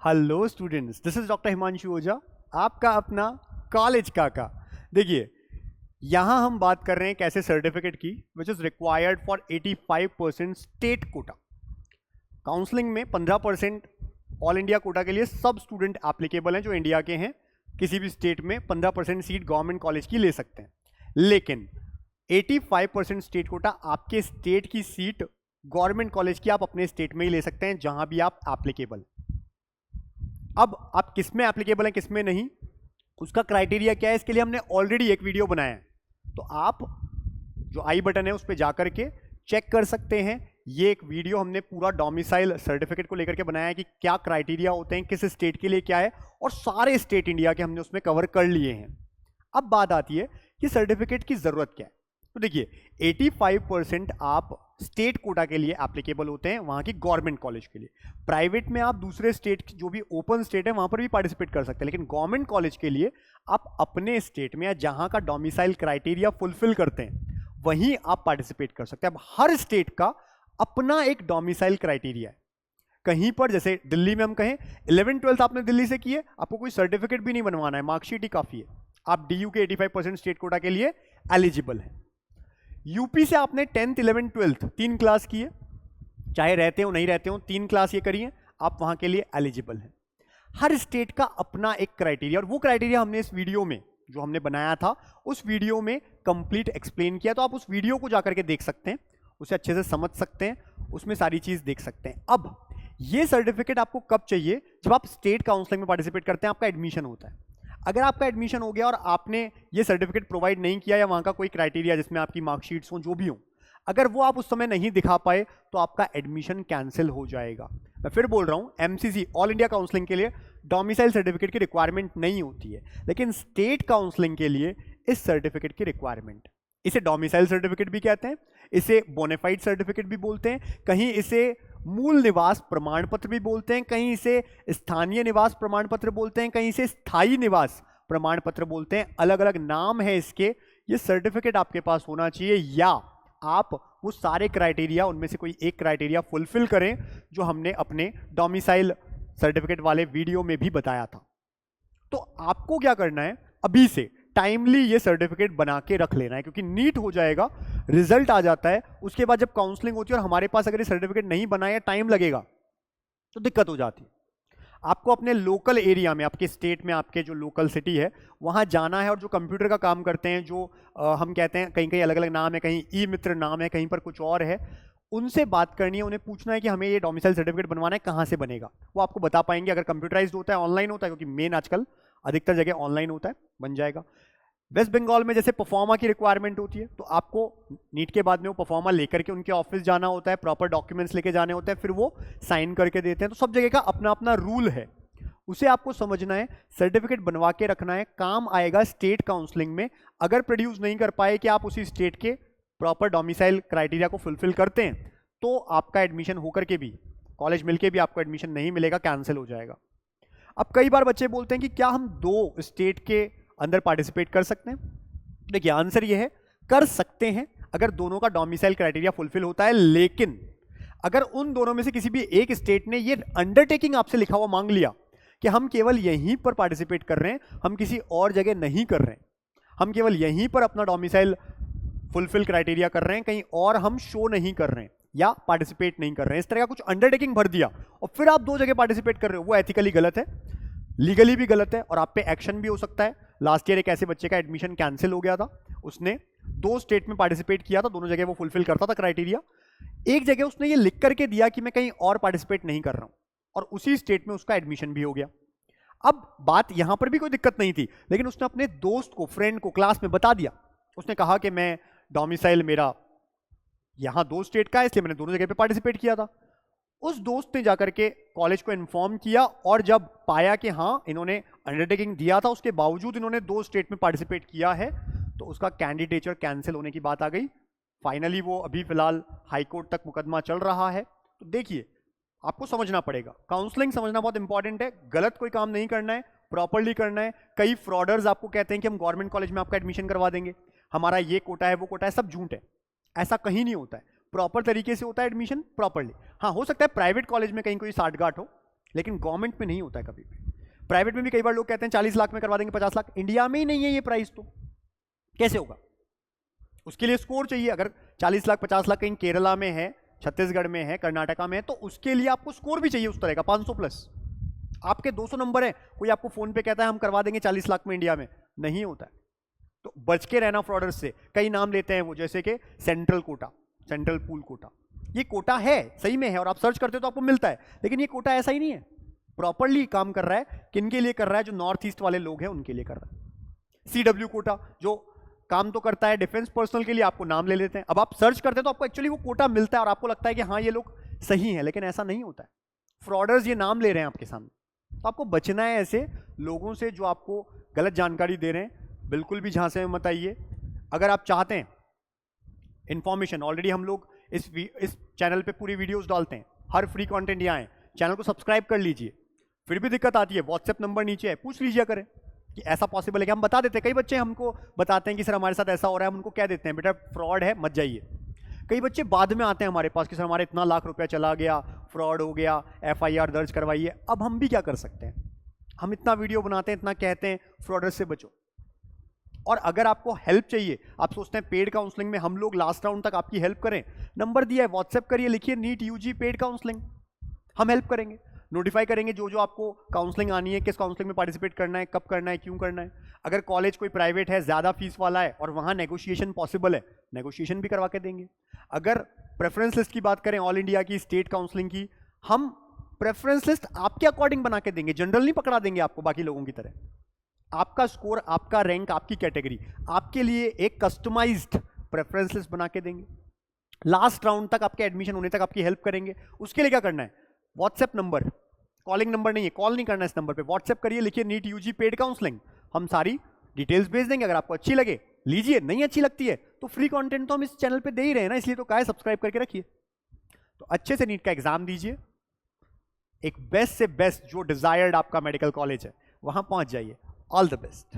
Hello students, this is doctor Himanshu Ojha, आपका अपना college काका। देखिए, यहाँ हम बात कर रहे हैं कैसे सर्टिफिकेट की which is required for 85% state quota. Counselling में 15% ऑल इंडिया कोटा के लिए सब स्टूडेंट एप्लीकेबल हैं जो इंडिया के हैं। किसी भी स्टेट में 15% सीट गवर्नमेंट कॉलेज की ले सकते हैं, लेकिन 85% स्टेट कोटा आपके स्टेट की सीट गवर्नमेंट कॉलेज की आप अपने स्टेट में ही ले सकते हैं जहां भी आप एप्लीकेबल। अब आप किस में एप्लीकेबल हैं किस में नहीं, उसका क्राइटेरिया क्या है, इसके लिए हमने ऑलरेडी एक वीडियो बनाया है, तो आप जो आई बटन है उस पर जाकर के चेक कर सकते हैं। ये एक वीडियो हमने पूरा डोमिसाइल सर्टिफिकेट को लेकर के बनाया है कि क्या क्राइटेरिया होते हैं, किस स्टेट के लिए क्या है, और सारे स्टेट इंडिया के हमने उसमें कवर कर लिए हैं। अब बात आती है कि सर्टिफिकेट की जरूरत क्या है। तो देखिए, 85% आप स्टेट कोटा के लिए एप्लीकेबल होते हैं, वहां की गवर्नमेंट कॉलेज के लिए। प्राइवेट में आप दूसरे स्टेट जो भी ओपन स्टेट है वहां पर भी पार्टिसिपेट कर सकते हैं, लेकिन गवर्नमेंट कॉलेज के लिए आप अपने स्टेट में या जहां का डोमिसाइल क्राइटेरिया फुलफिल करते हैं वहीं आप पार्टिसिपेट कर सकते हैं। अब हर स्टेट का अपना एक डोमिसाइल क्राइटेरिया है। कहीं पर जैसे दिल्ली में हम कहें 11th-12th आपने दिल्ली से किए, आपको कोई सर्टिफिकेट भी नहीं बनवाना है, मार्कशीट ही काफी है, आप डीयू के 85% स्टेट कोटा के लिए एलिजिबल है। यूपी से आपने 10th 11th 12th 3 क्लास किए, चाहे रहते हो नहीं रहते हो 3 क्लास ये करिए, आप वहां के लिए एलिजिबल हैं। हर स्टेट का अपना एक क्राइटेरिया, और वो क्राइटेरिया हमने इस वीडियो में जो हमने बनाया था उस वीडियो में कंप्लीट एक्सप्लेन किया, तो आप उस वीडियो को जाकर के देख सकते हैं, उसे अच्छे से समझ सकते हैं, उसमें सारी चीज देख सकते हैं। अब ये सर्टिफिकेट आपको कब चाहिए, जब आप स्टेट काउंसलिंग में पार्टिसिपेट करते हैं, आपका एडमिशन होता है। अगर आपका एडमिशन हो गया और आपने ये सर्टिफिकेट प्रोवाइड नहीं किया, या वहां का कोई क्राइटेरिया जिसमें आपकी मार्कशीट्स हो जो भी हो, अगर वो आप उस समय नहीं दिखा पाए तो आपका एडमिशन कैंसिल हो जाएगा। मैं फिर बोल रहा हूं, एमसीसी ऑल इंडिया काउंसलिंग के लिए डोमिसाइल सर्टिफिकेट की रिक्वायरमेंट नहीं होती है, लेकिन स्टेट काउंसलिंग के लिए इस सर्टिफिकेट की रिक्वायरमेंट। इसे डोमिसाइल सर्टिफिकेट भी कहते हैं, इसे बोनाफाइड सर्टिफिकेट भी बोलते हैं, कहीं इसे मूल निवास प्रमाण पत्र भी बोलते हैं, कहीं इसे स्थानीय निवास प्रमाण पत्र बोलते हैं, कहीं इसे स्थायी निवास प्रमाण पत्र बोलते हैं। अलग अलग नाम है इसके। ये सर्टिफिकेट आपके पास होना चाहिए, या आप वो सारे क्राइटेरिया उनमें से कोई एक क्राइटेरिया फुलफिल करें जो हमने अपने डोमिसाइल सर्टिफिकेट वाले वीडियो में भी बताया था। तो आपको क्या करना है, अभी से टाइमली ये सर्टिफिकेट बना के रख लेना है, क्योंकि नीट हो जाएगा, रिजल्ट आ जाता है, उसके बाद जब काउंसलिंग होती है और हमारे पास अगर ये सर्टिफिकेट नहीं बनाया, टाइम लगेगा तो दिक्कत हो जाती है। आपको अपने लोकल एरिया में, आपके स्टेट में, आपके जो लोकल सिटी है वहां जाना है, और जो कंप्यूटर का काम करते हैं, जो हम कहते हैं कहीं कहीं अलग अलग नाम है, कहीं ई मित्र नाम है, कहीं पर कुछ और है, उनसे बात करनी है, उन्हें पूछना है कि हमें ये डोमिसाइल सर्टिफिकेट बनवाना है, कहाँ से बनेगा। वो आपको बता पाएंगे। अगर कंप्यूटराइज्ड होता है, ऑनलाइन होता है, क्योंकि मेन आजकल अधिकतर जगह ऑनलाइन होता है, बन जाएगा। वेस्ट बंगाल में जैसे परफॉर्मा की रिक्वायरमेंट होती है, तो आपको नीट के बाद में वो परफॉर्मा लेकर के उनके ऑफिस जाना होता है, प्रॉपर डॉक्यूमेंट्स लेके जाने होते हैं, फिर वो साइन करके देते हैं। तो सब जगह का अपना अपना रूल है, उसे आपको समझना है, सर्टिफिकेट बनवा के रखना है, काम आएगा स्टेट काउंसलिंग में। अगर प्रोड्यूस नहीं कर पाए कि आप उसी स्टेट के प्रॉपर डोमिसाइल क्राइटेरिया को फुलफिल करते हैं, तो आपका एडमिशन होकर के भी, कॉलेज मिलके भी आपको एडमिशन नहीं मिलेगा, कैंसिल हो जाएगा। अब कई बार बच्चे बोलते हैं कि क्या हम 2 स्टेट के अंदर पार्टिसिपेट कर सकते हैं। देखिए, आंसर ये है, कर सकते हैं अगर दोनों का डोमिसाइल क्राइटेरिया फुलफिल होता है, लेकिन अगर उन दोनों में से किसी भी एक स्टेट ने ये अंडरटेकिंग आपसे लिखा हुआ मांग लिया कि हम केवल यहीं पर पार्टिसिपेट कर रहे हैं, हम किसी और जगह नहीं कर रहे हैं, हम केवल यहीं पर अपना डोमिसाइल फुलफिल क्राइटेरिया कर रहे हैं, कहीं और हम शो नहीं कर रहे हैं या पार्टिसिपेट नहीं कर रहे हैं, इस तरह का कुछ अंडरटेकिंग भर दिया और फिर आप 2 जगह पार्टिसिपेट कर रहे हो, वो एथिकली गलत है, लीगली भी गलत है, और आप पे एक्शन भी हो सकता है। लास्ट ईयर एक ऐसे बच्चे का एडमिशन कैंसिल हो गया था, उसने 2 स्टेट में पार्टिसिपेट किया था, दोनों जगह वो फुलफिल करता था क्राइटेरिया, एक जगह उसने ये लिख करके दिया कि मैं कहीं और पार्टिसिपेट नहीं कर रहा हूं, और उसी स्टेट में उसका एडमिशन भी हो गया। अब बात यहां पर भी कोई दिक्कत नहीं थी, लेकिन उसने अपने दोस्त को, फ्रेंड को क्लास में बता दिया, उसने कहा कि मैं डोमिसाइल मेरा यहां 2 स्टेट का है, इसलिए मैंने दोनों जगह पे पार्टिसिपेट किया था। उस दोस्त ने जाकर के कॉलेज को इन्फॉर्म किया, और जब पाया कि हाँ इन्होंने अंडरटेकिंग दिया था, उसके बावजूद इन्होंने 2 स्टेट में पार्टिसिपेट किया है, तो उसका कैंडिडेचर कैंसिल होने की बात आ गई। फाइनली वो अभी फिलहाल हाई कोर्ट तक मुकदमा चल रहा है। तो देखिए, आपको समझना पड़ेगा, काउंसलिंग समझना बहुत इंपॉर्टेंट है, गलत कोई काम नहीं करना है, प्रॉपरली करना है। कई फ्रॉडर्स आपको कहते हैं कि हम गवर्नमेंट कॉलेज में आपका एडमिशन करवा देंगे, हमारा ये कोटा है वो कोटा है, सब झूठ है, ऐसा कहीं नहीं होता है। प्रॉपर तरीके से होता है एडमिशन, प्रॉपरली। हाँ, हो सकता है प्राइवेट कॉलेज में कहीं कोई साठगांठ हो, लेकिन गवर्नमेंट में नहीं होता है कभी भी। प्राइवेट में भी कई बार लोग कहते हैं 40 लाख में करवा देंगे, 50 लाख। इंडिया में ही नहीं है ये प्राइस, तो कैसे होगा? उसके लिए स्कोर चाहिए। अगर 40 लाख 50 लाख कहीं केरला में है, छत्तीसगढ़ में है, कर्नाटका में है, तो उसके लिए आपको स्कोर भी चाहिए उस तरह का 500 प्लस। आपके 200 नंबर है, कोई आपको फोन पे कहता है हम करवा देंगे 40 लाख में, इंडिया में नहीं होता है। तो बच के रहना फ्रॉडर्स से। कई नाम लेते हैं वो, जैसे कि central quota, central pool quota. ये कोटा है, सही में है, और आप सर्च करते हो तो आपको मिलता है, लेकिन ये कोटा ऐसा ही नहीं है। प्रॉपरली काम कर रहा है। किन के लिए कर रहा है? जो नॉर्थ ईस्ट वाले लोग हैं उनके लिए कर रहा है। CW कोटा जो काम तो करता है डिफेंस पर्सनल के लिए, आपको नाम ले लेते हैं। अब आप सर्च करते हैं तो आपको एक्चुअली वो कोटा मिलता है और आपको लगता है कि हाँ ये लोग सही है, लेकिन ऐसा नहीं होता है। फ्रॉडर्स ये नाम ले रहे हैं आपके सामने, तो आपको बचना है ऐसे लोगों से जो आपको गलत जानकारी दे रहे हैं। बिल्कुल भी झांसे में मत आइए। अगर आप चाहते हैं इंफॉर्मेशन, ऑलरेडी हम लोग इस चैनल पे पूरी वीडियोस डालते हैं, हर फ्री कंटेंट यहाँ है, चैनल को सब्सक्राइब कर लीजिए। फिर भी दिक्कत आती है, व्हाट्सएप नंबर नीचे है, पूछ लीजिए करें कि ऐसा पॉसिबल है कि हम बता देते हैं। कई बच्चे हमको बताते हैं कि सर हमारे साथ ऐसा हो रहा है, हम उनको कह देते हैं बेटा फ्रॉड है मत जाइए। कई बच्चे बाद में आते हैं हमारे पास कि सर हमारे इतना लाख रुपया चला गया, फ्रॉड हो गया, FIR दर्ज करवाइए। अब हम भी क्या कर सकते हैं? हम इतना वीडियो बनाते हैं, इतना कहते हैं फ्रॉडर से बचो। और अगर आपको हेल्प चाहिए, आप सोचते हैं पेड काउंसलिंग में हम लोग लास्ट राउंड तक आपकी हेल्प करें, नंबर दिया है, व्हाट्सएप करिए, लिखिए नीट UG पेड काउंसलिंग, हम हेल्प करेंगे, नोटिफाई करेंगे जो जो आपको काउंसलिंग आनी है, किस काउंसलिंग में पार्टिसिपेट करना है, कब करना है, क्यों करना है। अगर कॉलेज कोई प्राइवेट है, ज़्यादा फीस वाला है और वहाँ नेगोशिएशन पॉसिबल है, नेगोशिएशन भी करवा के देंगे। अगर प्रेफरेंस लिस्ट की बात करें, ऑल इंडिया की, स्टेट काउंसलिंग की, हम प्रेफरेंस लिस्ट आपके अकॉर्डिंग बना के देंगे, जनरल नहीं पकड़ा देंगे आपको बाकी लोगों की तरह। आपका स्कोर, आपका रैंक, आपकी कैटेगरी, आपके लिए एक कस्टमाइज्ड प्रेफरेंस लिस्ट बना के देंगे। लास्ट राउंड तक आपके एडमिशन होने तक आपकी हेल्प करेंगे। उसके लिए क्या करना है? व्हाट्सएप नंबर, कॉलिंग नंबर नहीं है, कॉल नहीं करना इस नंबर पे, व्हाट्सएप करिए, लिखिए नीट UG पेड काउंसलिंग, हम सारी डिटेल्स भेज देंगे। अगर आपको अच्छी लगे लीजिए, नहीं अच्छी लगती है तो फ्री कंटेंट तो हम इस चैनल पे दे ही रहे हैं ना, इसलिए तो कहा है सब्सक्राइब करके रखिए। तो अच्छे से नीट का एग्जाम दीजिए, एक बेस्ट से बेस्ट जो डिजायर्ड आपका मेडिकल कॉलेज है वहां पहुंच जाइए। All the best.